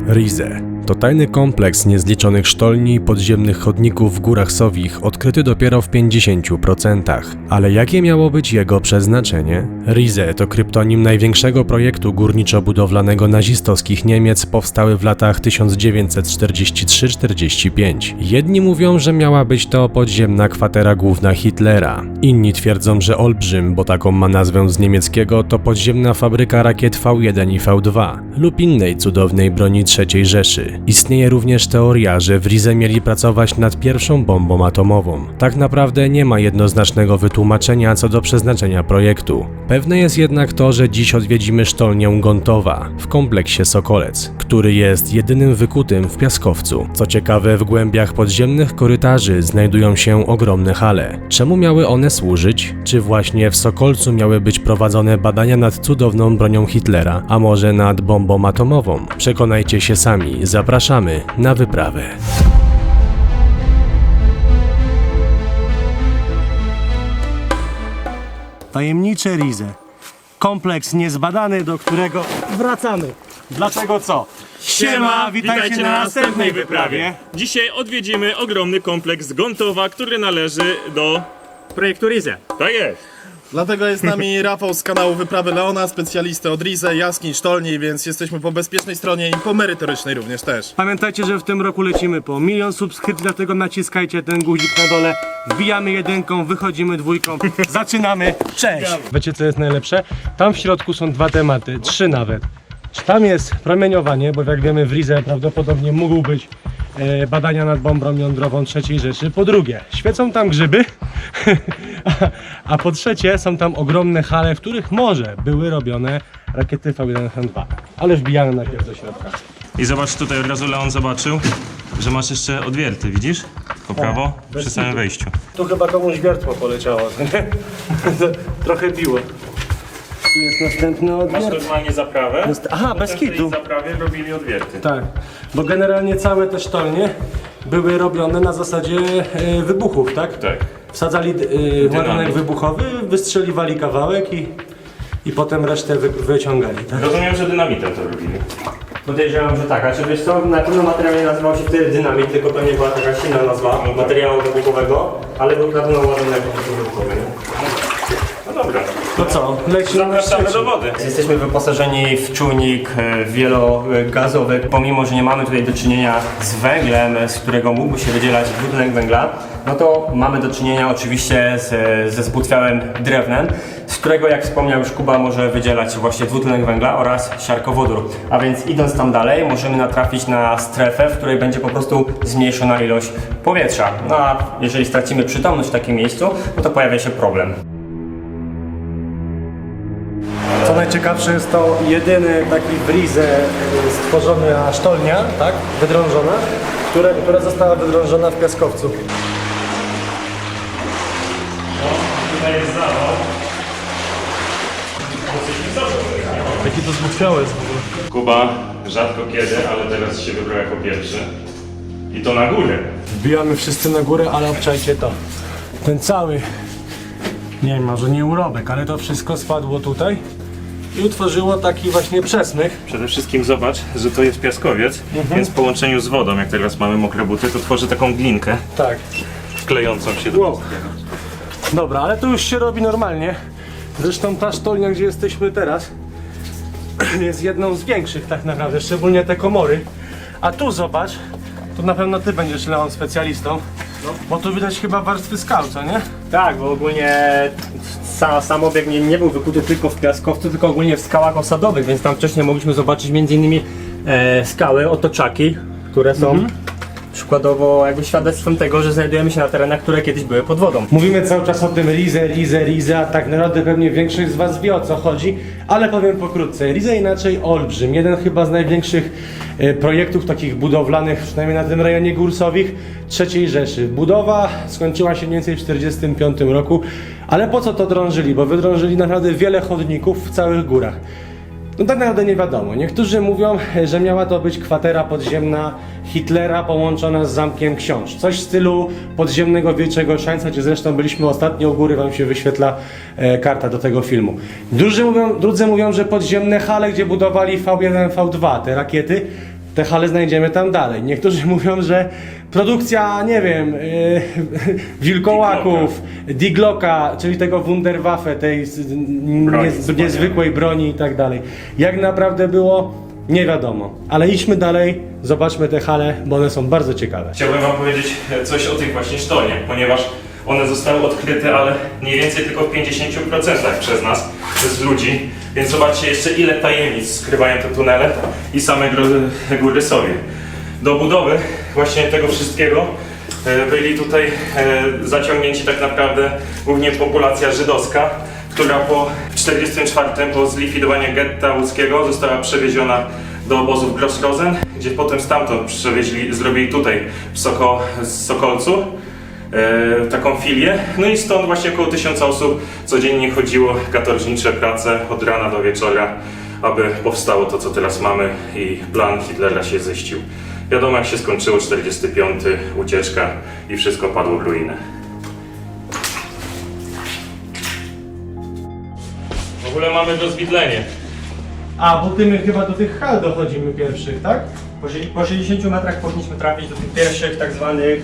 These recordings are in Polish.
Rize to tajny kompleks niezliczonych sztolni i podziemnych chodników w Górach Sowich, odkryty dopiero w 50%. Ale jakie miało być jego przeznaczenie? Rize to kryptonim największego projektu górniczo-budowlanego nazistowskich Niemiec, powstały w latach 1943-45. Jedni mówią, że miała być to podziemna kwatera główna Hitlera. Inni twierdzą, że Olbrzym, bo taką ma nazwę z niemieckiego, to podziemna fabryka rakiet V1 i V2 lub innej cudownej broni III Rzeszy. Istnieje również teoria, że w Rize mieli pracować nad pierwszą bombą atomową. Tak naprawdę nie ma jednoznacznego wytłumaczenia co do przeznaczenia projektu. Pewne jest jednak to, że dziś odwiedzimy sztolnię Gontowa w kompleksie Sokolec, który jest jedynym wykutym w piaskowcu. Co ciekawe, w głębiach podziemnych korytarzy znajdują się ogromne hale. Czemu miały one służyć? Czy właśnie w Sokolcu miały być prowadzone badania nad cudowną bronią Hitlera, a może nad bombą atomową? Przekonajcie się sami, zapraszamy na wyprawę. Tajemnicze Rize. Kompleks niezbadany, do którego wracamy. Dlaczego co? Siema, witajcie na następnej wyprawie. Dzisiaj odwiedzimy ogromny kompleks Gontowa, który należy do projektu Rize. Tak jest. Dlatego jest z nami Rafał z kanału Wyprawy Leona, specjalista od Rize, jaskiń, sztolni, więc jesteśmy po bezpiecznej stronie i po merytorycznej również też. Pamiętajcie, że w tym roku lecimy po 1 000 000 subskrypcji, dlatego naciskajcie ten guzik na dole. Wbijamy 1, wychodzimy 2, zaczynamy. Cześć! Wiecie co jest najlepsze? Tam w środku są 2 tematy, 3 nawet. Tam jest promieniowanie, bo jak wiemy w Rize prawdopodobnie mógł być badania nad bombą jądrową III Rzeszy. Po drugie, świecą tam grzyby, a po trzecie są tam ogromne hale, w których może były robione rakiety V1, V2. Ale wbijamy najpierw do środka. I zobacz, tutaj od razu Leon zobaczył, że masz jeszcze odwierty, widzisz? Po prawo, przy samym wejściu. Tu chyba komuś wiertło poleciało, nie? Trochę biło. Tu jest następny Masz odwiert. normalnie zaprawę. Aha, bez potem w kitu. tej zaprawie robili odwierty. Tak, bo generalnie całe te sztolnie były robione na zasadzie wybuchów, tak? Tak. Wsadzali ładunek wybuchowy, wystrzeliwali kawałek i potem resztę wyciągali, tak? Rozumiem, że dynamitem to robili. Podejrzewam, że tak, a czy wiesz co, na pewno materiał nie nazywał się wtedy dynamit, tylko to nie była taka silna nazwa materiału wybuchowego, ale był na pewno ładunek wybuchowy. No dobra. To co, lecimy na Zapraszamy do wody. Jesteśmy wyposażeni w czujnik wielogazowy. Pomimo, że nie mamy tutaj do czynienia z węglem, z którego mógłby się wydzielać dwutlenek węgla, no to mamy do czynienia oczywiście ze zbutwiałym drewnem, z którego, jak wspomniał już Kuba, może wydzielać właśnie dwutlenek węgla oraz siarkowodór. A więc idąc tam dalej, możemy natrafić na strefę, w której będzie po prostu zmniejszona ilość powietrza. No a jeżeli stracimy przytomność w takim miejscu, no to pojawia się problem. Co najciekawsze, jest to jedyny taki w Rize stworzona sztolnia, tak? Wydrążona, która została wydrążona w piaskowcu. Tutaj jest zawał. Jaki to zbutwiałe jest w ogóle. Kuba rzadko kiedy, ale teraz się wybrał jako pierwszy. I to na górę. Wbijamy wszyscy na górę, ale obczajcie to. Ten cały, nie wiem, może nie urobek, ale to wszystko spadło tutaj i utworzyło taki właśnie przesmyk. Przede wszystkim zobacz, że to jest piaskowiec, więc w połączeniu z wodą, jak teraz mamy mokre buty, to tworzy taką glinkę Tak. klejącą się do Wow. Dobra, ale to już się robi normalnie. Zresztą ta sztolnia, gdzie jesteśmy teraz, jest jedną z większych tak naprawdę, szczególnie te komory. A tu zobacz, tu na pewno ty będziesz, Leon, specjalistą, bo tu widać chyba warstwy skał, co nie? Tak, bo ogólnie sam obiekt nie był wykuty tylko w piaskowcu, tylko ogólnie w skałach osadowych, więc tam wcześniej mogliśmy zobaczyć m.in. Skały, otoczaki, które są przykładowo jakby świadectwem tego, że znajdujemy się na terenach, które kiedyś były pod wodą. Mówimy cały czas o tym Rize, a tak naprawdę pewnie większość z was wie, o co chodzi, ale powiem pokrótce. Rize, inaczej Olbrzym, jeden chyba z największych projektów takich budowlanych, przynajmniej na tym rejonie Gór Sowich, III Rzeszy. Budowa skończyła się mniej więcej w 1945 roku, ale po co to drążyli? Bo wydrążyli naprawdę wiele chodników w całych górach. No tak naprawdę nie wiadomo. Niektórzy mówią, że miała to być kwatera podziemna Hitlera połączona z Zamkiem Książ. Coś w stylu podziemnego Wilczego Szańca, gdzie zresztą byliśmy ostatnio u góry, wam się wyświetla karta do tego filmu. Drudzy mówią, że podziemne hale, gdzie budowali V1, V2, te rakiety, te hale znajdziemy tam dalej. Niektórzy mówią, że produkcja, nie wiem, wilkołaków, Diglocka, czyli tego Wunderwaffe, tej niezwykłej broni i tak dalej. Jak naprawdę było, nie wiadomo. Ale idźmy dalej, zobaczmy te hale, bo one są bardzo ciekawe. Chciałbym wam powiedzieć coś o tych właśnie sztolniach, ponieważ one zostały odkryte, ale mniej więcej tylko w 50% przez nas, przez ludzi. Więc zobaczcie jeszcze ile tajemnic skrywają te tunele i same góry sobie. Do budowy właśnie tego wszystkiego byli tutaj zaciągnięci tak naprawdę głównie populacja żydowska, która po 1944, po zlikwidowaniu getta łódzkiego, została przewieziona do obozów Grossrosen, gdzie potem stamtąd zrobili tutaj w Sokolcu taką filię. No i stąd właśnie około 1000 osób codziennie chodziło katorżnicze prace od rana do wieczora, aby powstało to, co teraz mamy i plan Hitlera się ziścił. Wiadomo jak się skończyło 45, ucieczka i wszystko padło w ruinę. W ogóle mamy rozwidlenie. A, bo my chyba do tych hal dochodzimy pierwszych, tak? Po 60 metrach powinniśmy trafić do tych pierwszych tak zwanych...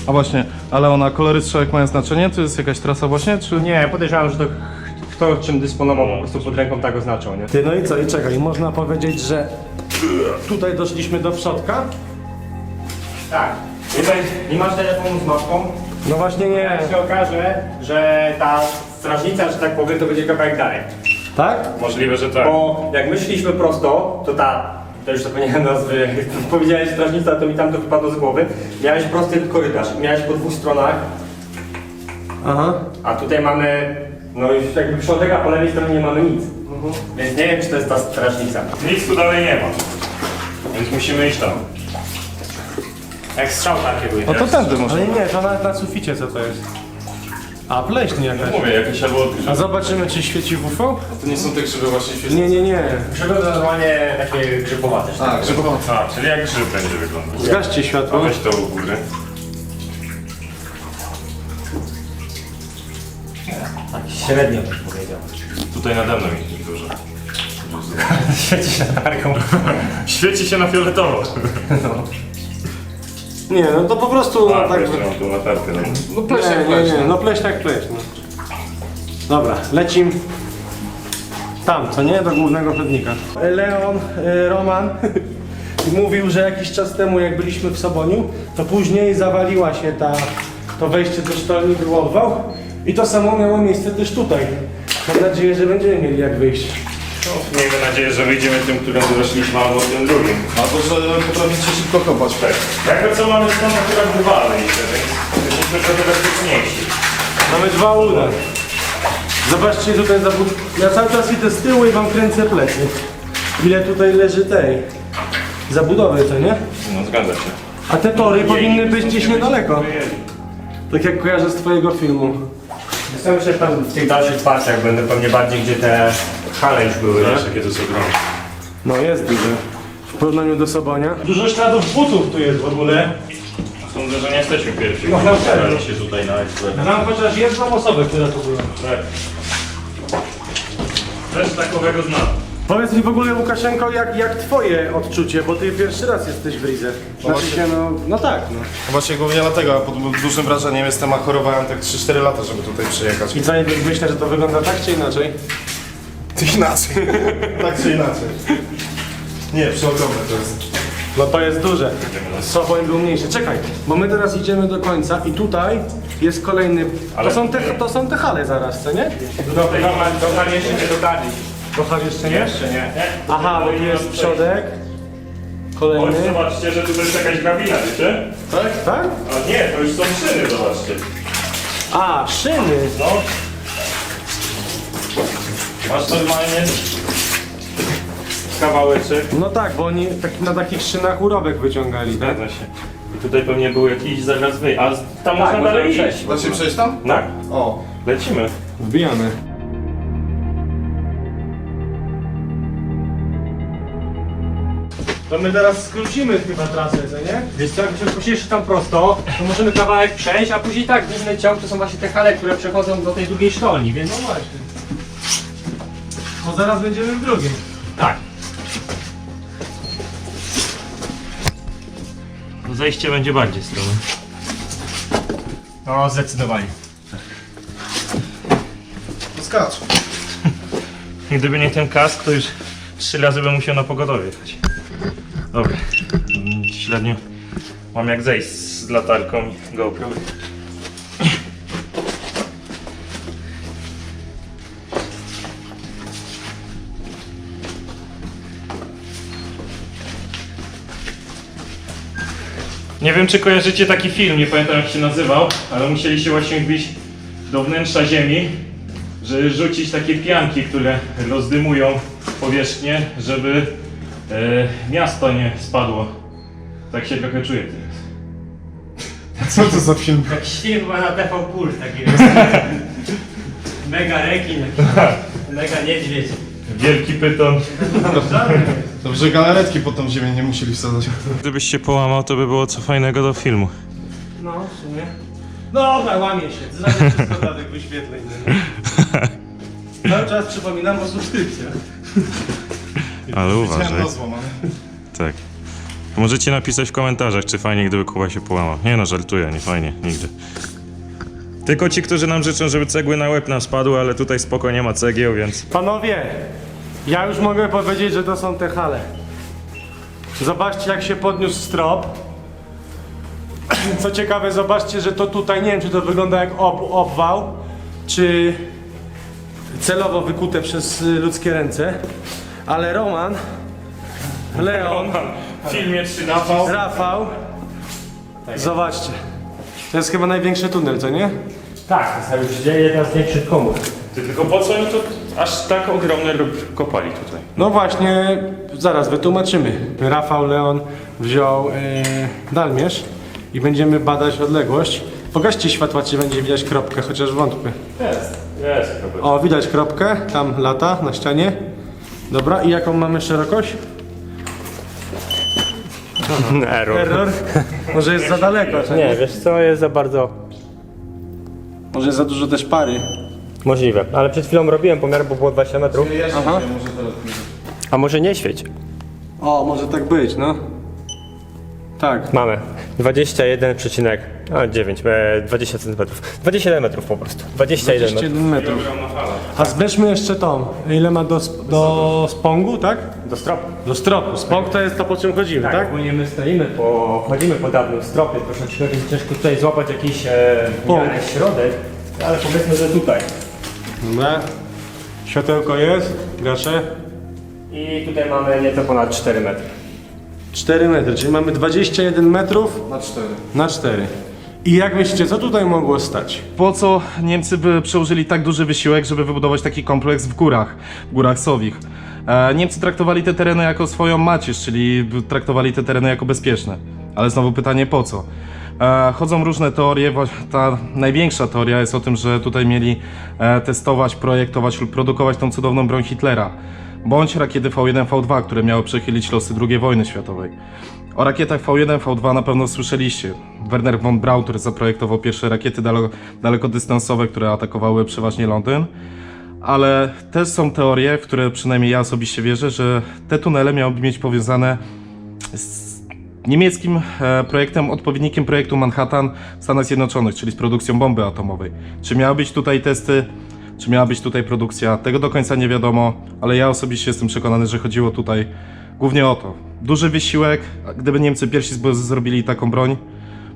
A właśnie, ale ona, kolory strzałek mają znaczenie? To jest jakaś trasa właśnie, czy... Nie, podejrzewam, że to kto czym dysponował po prostu pod ręką tak oznaczał, nie? Ty, no i co? I czekaj, można powiedzieć, że tutaj doszliśmy do przodka? Tak. Tutaj nie masz telefonu z mapką. No właśnie nie. Jak się okaże, że ta strażnica, że tak powiem, to będzie kawałek dalej. Tak? Możliwe, że tak. Bo jak my szliśmy prosto, to już zapomniałem nazwy, jak powiedziałeś strażnica, to mi tam to wypadło z głowy. Miałeś prosty korytarz, miałeś po dwóch stronach, Aha. a tutaj mamy, no już jakby przodek, a po lewej stronie nie mamy nic. Więc nie wiem, czy to jest ta strażnica. Nic tu dalej nie ma. Więc musimy iść tam. Jak strzał takie były. No to tędy może. Ale nie, to nawet na suficie co to jest? A, pleśń jakaś. Mówię, jakieś albo... A zobaczymy, czy świeci w UFO? To nie są te grzyby właśnie świetne. Nie. Grzyby to normalnie takie grzybowate. A, grzybowa. A, czyli jak grzyb będzie wyglądać. Zgaście A światło. weź to u góry. Tak średnio bym powiedział. Tutaj nade mną ich dużo. Świeci się latarką. Świeci się na fioletowo. Nie, no to po prostu A, tak... jeszcze mam tu latarkę. No. No pleś jak Nie, pleś. no pleś tak pleś. No. Dobra, lecim tam, co nie? Do głównego chodnika. Leon, Roman mówił, że jakiś czas temu jak byliśmy w Soboniu, to później zawaliła się to wejście do sztolni, był obwał i to samo miało miejsce też tutaj. Mam nadzieję, że będziemy mieli jak wyjść. No, miejmy nadzieję, że wyjdziemy tym, którym weszliśmy, albo tym drugim. Albo że potraficie szybko kopać. Jakby co mamy stąd akurat dwa wyjścia, więc jesteśmy trochę bezpieczniejsi. Mamy dwa uda. Zobaczcie tutaj ja cały czas idę z tyłu i wam kręcę plecy. Ile tutaj leży tej zabudowy, to nie? No zgadza się. A te tory powinny być gdzieś niedaleko. Tak jak kojarzę z twojego filmu. Ja myślę, że tam w tych dalszych pasach będę pewnie bardziej, gdzie te hale już były, Zobacz, nie? jakie to są ogromne. No jest duży. W porównaniu do Sobonia. Dużo śladów butów tu jest w ogóle. Sądzę, że nie jesteśmy pierwsi. No, na pewno. się tutaj na eksploatację. Znam chociaż jedną osobę, która tu była. Tak. Też takowego znam. Powiedz mi w ogóle, Łukaszenko, jak twoje odczucie, bo ty pierwszy raz jesteś w Rize. Znaczy się, no tak, no. Właśnie głównie dlatego, a pod dużym wrażeniem jestem, a chorowałem tak 3-4 lata, żeby tutaj przyjechać. I co, myślę, że to wygląda tak czy inaczej? Inaczej. Tak czy inaczej. Nie, przeogromne to jest. No to jest duże. Soboń był mniejszy. Czekaj, bo my teraz idziemy do końca i tutaj jest kolejny... To są te hale zaraz, co nie? Do hali jeszcze nie dotarli. To hal jeszcze nie? Jeszcze nie. Aha, bo tu jest przodek. Kolejny. Chodź, zobaczcie, że tu jest jakaś drabina, wiecie? Tak? Tak? A nie, to już są szyny, zobaczcie. A, szyny. No. Masz normalnie kawałeczek. No tak, bo oni na takich szynach urobek wyciągali, tak? Zgadza się. I tutaj pewnie był jakiś zaraz wyjść. A tam można dalej iść. Da się przejść tam? Tak? O. Lecimy. Wbijamy. To my teraz skrócimy chyba trasę, co nie? Wiesz co, jak się puścisz tam prosto, to możemy kawałek przejść, a później tak, główny ciąg to są właśnie te hale, które przechodzą do tej drugiej sztolni, więc... No właśnie. Bo zaraz będziemy w drugim. Tak. zejście będzie bardziej strome. No, zdecydowanie. Skacz. Gdyby nie ten kask, to już 3 razy bym musiał na pogodowie jechać. Dobra. Średnio mam jak zejść z latarką i GoPro. Nie wiem, czy kojarzycie taki film, nie pamiętam jak się nazywał, ale musieli się właśnie wbić do wnętrza ziemi, żeby rzucić takie pianki, które rozdymują powierzchnię, żeby miasto nie spadło. Tak się trochę czuję teraz. Co to za film? Jakiś film chyba na TV Puls taki. Mega rekin, mega niedźwiedź. Wielki pyton. Dobrze, galaretki pod tą ziemię nie musieli wsadzać. Gdybyś się połamał, to by było co fajnego do filmu. No, w sumie. Dobra, łamie się. Zrobię wszystko dla tych wyświetleń. nie? Cały czas przypominam o subskrypcjach. Ale Chciałem uważaj. to złamane. Tak. Możecie napisać w komentarzach, czy fajnie, gdyby Kuba się połamał. Nie no, żartuję, nie fajnie, nigdy. Tylko ci, którzy nam życzą, żeby cegły na łeb nam spadły, ale tutaj spoko, nie ma cegieł, więc... Panowie, ja już mogę powiedzieć, że to są te hale. Zobaczcie, jak się podniósł strop. Co ciekawe, zobaczcie, że to tutaj, nie wiem, czy to wygląda jak obwał, czy celowo wykute przez ludzkie ręce, ale Roman, Leon, W filmie 3 Rafał, zobaczcie. To jest chyba największy tunel, co nie? Tak, to jest już jeden z większych komórek. Ty, tylko po co oni to aż tak ogromne kopali tutaj? No właśnie, zaraz wytłumaczymy. Rafał, Leon wziął dalmierz i będziemy badać odległość. Pokażcie światła, czy będzie widać kropkę, chociaż wątpię. Jest, O, widać kropkę, tam lata na ścianie. Dobra, i jaką mamy szerokość? Error. Error? Może jest za daleko, czy Nie, wiesz co, jest za bardzo Może jest za dużo też pary. możliwe. Ale przed chwilą robiłem pomiar, bo było 20 metrów. Aha. A może nie świeć? O, może tak być, no. Tak. Mamy 21,9, 20 cm. 21 metrów po prostu. 21 metrów. 21 metrów. A zbierzmy jeszcze tą. Ile ma do spongu, tak? Do stropu. Do stropu. Spong to jest to, po czym chodzimy, tak? Ogólnie my chodzimy po dawnym stropie, troszeczkę więc ciężko tutaj złapać jakiś środek, ale powiedzmy, że tutaj. Dobra. Światełko jest, gaszę. I tutaj mamy nieco ponad 4 metry. 4 metry, czyli mamy 21 metrów Na 4. na 4. I jak myślicie, co tutaj mogło stać? Po co Niemcy by przełożyli tak duży wysiłek, żeby wybudować taki kompleks w górach Sowich? Niemcy traktowali te tereny jako swoją macierz, czyli traktowali te tereny jako bezpieczne. Ale znowu pytanie, po co? Chodzą różne teorie, ta największa teoria jest o tym, że tutaj mieli testować, projektować lub produkować tą cudowną broń Hitlera. Bądź rakiety V1, V2, które miały przechylić losy II wojny światowej. O rakietach V1, V2 na pewno słyszeliście. Werner von Braun, który zaprojektował pierwsze rakiety dalekodystansowe, które atakowały przeważnie Londyn. Ale też są teorie, w które przynajmniej ja osobiście wierzę, że te tunele miałyby mieć powiązane z niemieckim projektem, odpowiednikiem projektu Manhattan w Stanach Zjednoczonych, czyli z produkcją bomby atomowej. Czy miały być tutaj testy, czy miała być tutaj produkcja? Tego do końca nie wiadomo, ale ja osobiście jestem przekonany, że chodziło tutaj głównie o to. Duży wysiłek, a gdyby Niemcy pierwsi zrobili taką broń,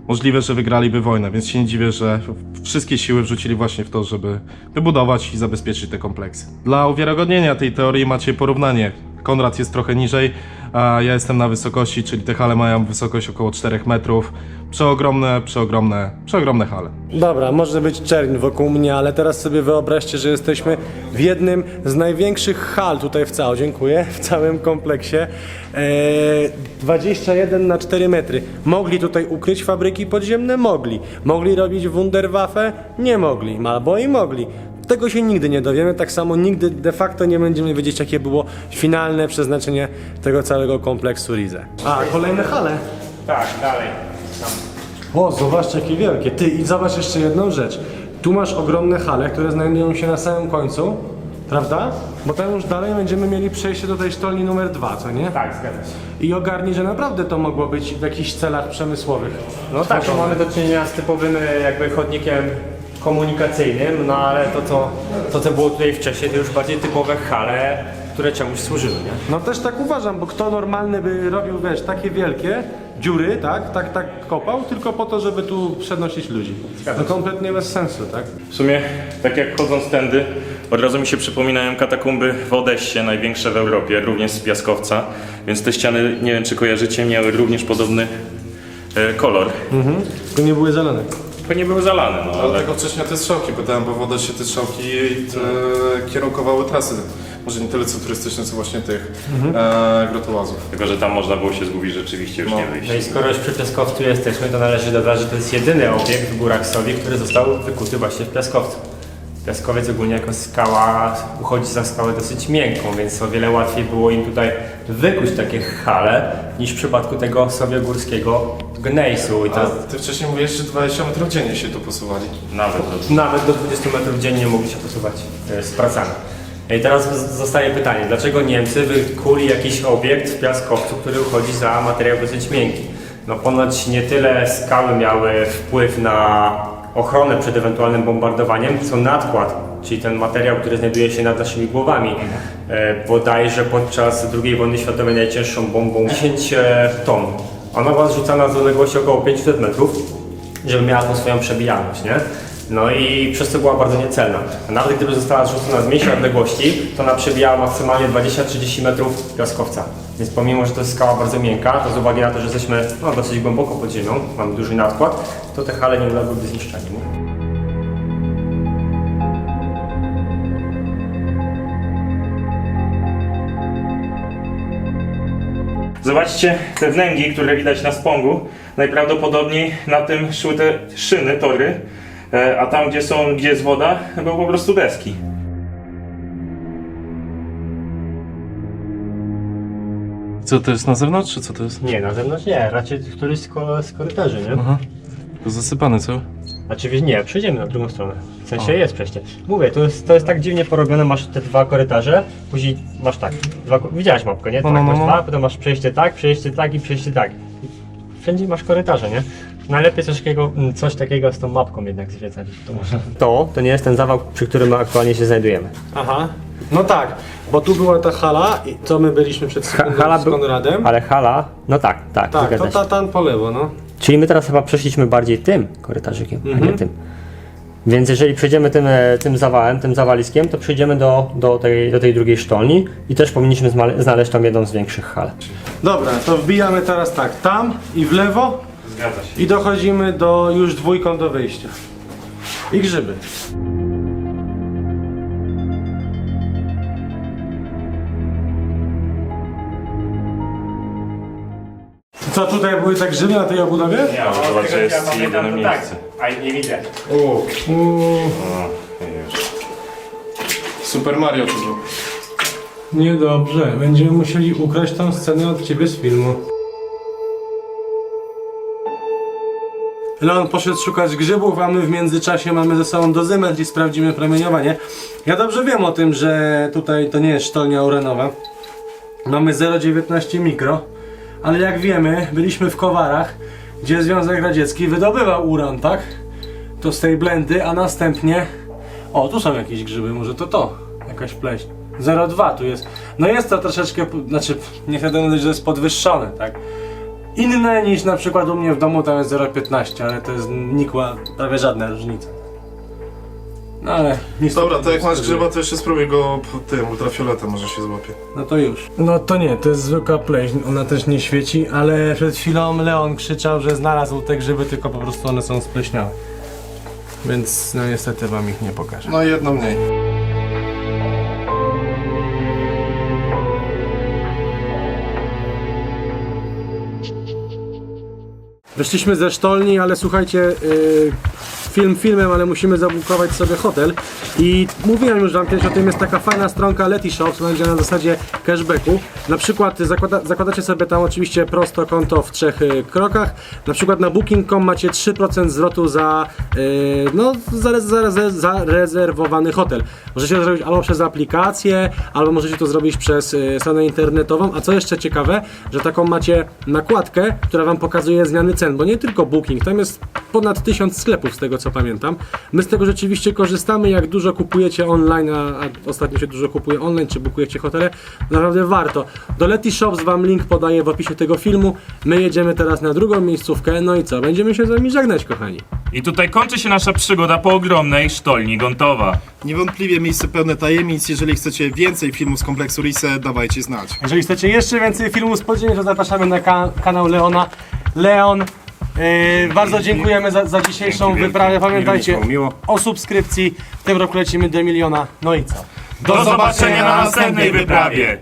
możliwe, że wygraliby wojnę, więc się nie dziwię, że wszystkie siły wrzucili właśnie w to, żeby wybudować i zabezpieczyć te kompleksy. Dla uwiarygodnienia tej teorii macie porównanie. Konrad jest trochę niżej, a ja jestem na wysokości, czyli te hale mają wysokość około 4 metrów. Przeogromne hale. Dobra, może być czerń wokół mnie, ale teraz sobie wyobraźcie, że jesteśmy w jednym z największych hal tutaj w całym kompleksie. 21 na 4 metry. Mogli tutaj ukryć fabryki podziemne? Mogli. Mogli robić Wunderwaffe? Nie mogli. Albo i mogli. Tego się nigdy nie dowiemy, tak samo nigdy de facto nie będziemy wiedzieć, jakie było finalne przeznaczenie tego całego kompleksu Rize. A, kolejne hale. Tak, dalej. O, zobaczcie jakie wielkie. Ty, i zobacz jeszcze jedną rzecz. Tu masz ogromne hale, które znajdują się na samym końcu, prawda? Bo tam już dalej będziemy mieli przejście do tej sztolni numer 2, co nie? Tak, zgadza się. I ogarnij, że naprawdę to mogło być w jakichś celach przemysłowych. No tak, to mamy do czynienia z typowym jakby chodnikiem komunikacyjnym, no ale to co było tutaj wcześniej, to już bardziej typowe hale, które czemuś służyły, nie? No też tak uważam, bo kto normalny by robił, wiesz, takie wielkie dziury, tak kopał, tylko po to, żeby tu przenosić ludzi. No kompletnie bez sensu, tak? W sumie, tak jak chodząc tędy, od razu mi się przypominają katakumby w Odessie, największe w Europie, również z piaskowca. Więc te ściany, nie wiem czy kojarzycie, miały również podobny kolor. Tylko nie były zalane. Tylko nie były zalane, no ale... Dlatego wcześniej te strzałki pytałem, bo woda się te strzałki kierunkowały trasy. Może nie tyle co turystyczne, co właśnie tych grotołazów. Tylko, że tam można było się zgubić, rzeczywiście już nie wyjść. No i skoro już przy piaskowcu jesteśmy, to należy dodać, że to jest jedyny obiekt w Górach Sowich, który został wykuty właśnie w piaskowcu. Piaskowiec ogólnie jako skała uchodzi za skałę dosyć miękką, więc o wiele łatwiej było im tutaj wykuć takie hale niż w przypadku tego sowiogórskiego gnejsu. I A to ty wcześniej mówiłeś, że 20 metrów dziennie się tu posuwali. Nawet nawet do 20 metrów dziennie mogli się posuwać z pracami. I teraz zostaje pytanie, dlaczego Niemcy wykuli jakiś obiekt w piaskowcu, który uchodzi za materiał dosyć miękki? No ponoć nie tyle skały miały wpływ na ochronę przed ewentualnym bombardowaniem, co nadkład, czyli ten materiał, który znajduje się nad naszymi głowami. Bodajże podczas II wojny światowej najcięższą bombą 10 ton. Ona była zrzucana z odległości około 500 metrów, żeby miała tą swoją przebijalność, nie? No i przez to była bardzo niecelna. A nawet gdyby została zrzucona z mniejszej odległości, to ona przebijała maksymalnie 20-30 metrów piaskowca. Więc pomimo, że to jest skała bardzo miękka, to z uwagi na to, że jesteśmy dosyć głęboko pod ziemią, mamy duży nadkład, to te hale nie uległyby zniszczeniu. Nie? Zobaczcie te wnęgi, które widać na spągu. Najprawdopodobniej na tym szły te szyny, tory, a tam gdzie jest woda, były po prostu deski. Co to jest na zewnątrz, czy co to jest? Nie, na zewnątrz nie, raczej któryś z korytarzy, nie? Aha. To zasypany, co? Znaczy nie, przejdziemy na drugą stronę. W sensie jest przejście. Mówię, to jest tak dziwnie porobione, masz te dwa korytarze, później masz tak. Widziałeś mapkę, nie? Tak, masz dwa, potem masz przejście tak i przejście tak. Wszędzie masz korytarze, nie? Najlepiej coś takiego z tą mapką jednak zwiedzać. To nie jest ten zawał, przy którym aktualnie się znajdujemy. Aha. No tak, bo tu była ta hala, i co my byliśmy przed sekundą z Konradem. Ale hala, no tak, Tak, zgadza to się. tam po lewo, no. Czyli my teraz chyba przeszliśmy bardziej tym korytarzykiem, a nie tym. Więc jeżeli przejdziemy tym zawałem, tym zawaliskiem, to przejdziemy do tej drugiej sztolni i też powinniśmy znaleźć tam jedną z większych hal. Dobra, to wbijamy teraz tak, tam i w lewo Zgadza się. i dochodzimy już dwójką do wyjścia. I grzyby. Co, tutaj były tak grzyby na tej obudowie? Nie, ale zobacz, że jest jedyne miejsce. A nie widzę. Super Mario to był. Niedobrze, będziemy musieli ukraść tą scenę od ciebie z filmu. Leon poszedł szukać grzybów, a my w międzyczasie mamy ze sobą dozymetr i sprawdzimy promieniowanie. Ja dobrze wiem o tym, że tutaj to nie jest sztolnia uranowa. Mamy 0,19 mikro, ale jak wiemy, byliśmy w Kowarach, gdzie Związek Radziecki wydobywał uran, tak? To z tej blendy, a następnie... O, tu są jakieś grzyby, może to. Jakaś pleśń. 0,2 tu jest. No jest to troszeczkę, znaczy, nie chcę powiedzieć, że jest podwyższone, tak? Inne niż na przykład u mnie w domu, tam jest 0,15, ale to jest nikła, prawie żadna różnica. No ale... Dobra, to jak masz grzyba, to jeszcze spróbuj go tym ultrafioletem, może się złapie. No to już. No to nie, to jest zwykła pleśń, ona też nie świeci, ale przed chwilą Leon krzyczał, że znalazł te grzyby, tylko po prostu one są spleśniałe. Więc no niestety wam ich nie pokażę. No i jedno mniej. Wyszliśmy ze sztolni, ale słuchajcie, film filmem, ale musimy zabukować sobie hotel. I mówiłem już wam kiedyś o tym, jest taka fajna stronka Letyshops, będzie na zasadzie cashbacku. Na przykład zakładacie sobie tam oczywiście prosto konto w 3 krokach. Na przykład na booking.com macie 3% zwrotu za zarezerwowany hotel. Możecie to zrobić albo przez aplikację, albo możecie to zrobić przez stronę internetową. A co jeszcze ciekawe, że taką macie nakładkę, która wam pokazuje zmiany cen, bo nie tylko Booking, tam jest ponad 1000 sklepów z tego co pamiętam. My z tego rzeczywiście korzystamy, jak dużo kupujecie online, a ostatnio się dużo kupuje online, czy bookujecie hotele, naprawdę warto. Do Letyshops wam link podaję w opisie tego filmu. My jedziemy teraz na drugą miejscówkę, no i co? Będziemy się z wami żegnać, kochani. I tutaj kończy się nasza przygoda po ogromnej sztolni Gontowa. Niewątpliwie miejsce pełne tajemnic. Jeżeli chcecie więcej filmów z kompleksu Rise, dawajcie znać. Jeżeli chcecie jeszcze więcej filmów z podziemia, to zapraszamy na kanał Leona. Leon, bardzo dziękujemy za dzisiejszą wyprawę. Pamiętajcie o subskrypcji. W tym roku lecimy do 1 000 000. No i co? Do zobaczenia na następnej wyprawie!